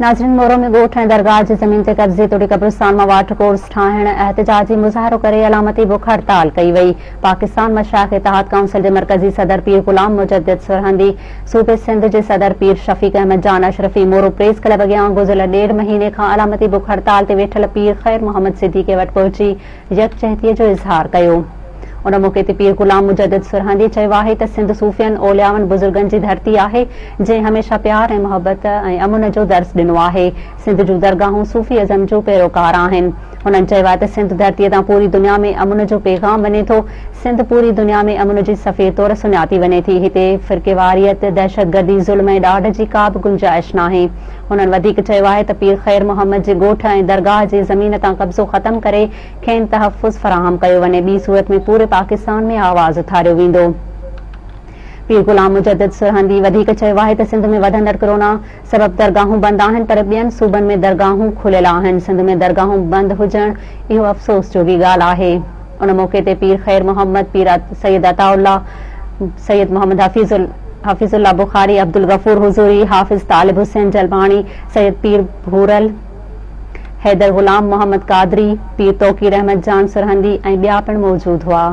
नाज़रीन, मोरो में ॻोठ ऐं दरगाह जी ज़मीन ते कब्ज़े तोड़ी कब्रिस्तान मां वाटर कोर्स ठाहिण एहतिजाजी मुज़ाहिरो करे अलामती बुख हड़ताल कई वई। पाकिस्तान मशाइख इत्तेहाद काउंसिल जे मरकज़ी सदर पीर गुलाम मुजद्दिद सरहंदी, सूबे सिंध जे सदर पीर शफीक अहमद जान अशरफी मोरो प्रेस क्लब अॻियां गुज़िरियल 1.5 महीने खां अलामती बुख हड़ताल ते वेठल पीर ख़ैर मोहम्मद सिद्दीक़ वटि पहुची यकजहतीअ जो इज़हार कयो। उन मौके ते पीर गुलाम मुजद्दिद सरहंदी चयो आहे त सिंध सूफ़ियन ओलियावन बुज़ुर्गनि जी धरती आहे जंहिं हमेशा प्यार ऐं मोहब्बत ऐं अमुन जो दर्स ॾिनो आहे। सिंध जूं दरगाहूं सूफ़ीअज़म जो पैरोकार आहिनि। उन्हनि चयो आहे त सिंध धरतीअ तां पूरी दुनिया में अमुन जो पैगाम वञे थो। सिंध पूरी दुनिया में अमुन जी सफ़ीर तौर सुञाती वञे थी। हिते फ़िरक़ेवारियत, दहशतगर्दी, ज़ुल्म ऐं ॾाढ जी का बि गुंजाइश नाहे। उन्हनि वधीक चयो आहे त पीर ख़ैर मोहम्मद जे ॻोठ ऐं दरगाह जी ज़मीन तां कब्ज़ो ख़तम करे खेनि तहफ़्फ़ुज़ फ़राहम कयो वञे। ॿी सूरत में पूरे पाकिस्तान में आवाज़ उथारियो वेंदो। पीर गुलाम मुजद्दिद सरहंदी वधीक चयो आहे त सिंध में वधंदड़ कोरोना सबब दरगाहूं बंदि आहिनि, पर ॿियनि सूबनि में दरगाहूं खुलियल आहिनि। सिंध में दरगाहूं बंदि हुजण इहो अफ़सोस जो बि ॻाल्हि आहे। उन मौके ते पीर ख़ैर मोहम्मद, पीर सैयद अताउल्लाह, सैयद मोहम्मद हफ़ीज़ुल्लाह बुखारी, अब्दुल गफूर हुज़ूरी, हाफ़िज़ तालिब हुसैन जलबानी, सैयद पीर भूरल, हैदर गुलाम मोहम्मद कादरी, पीर तौकीर अहमद जान सरहंदी ऐं ॿिया पिणु मौजूद हुआ।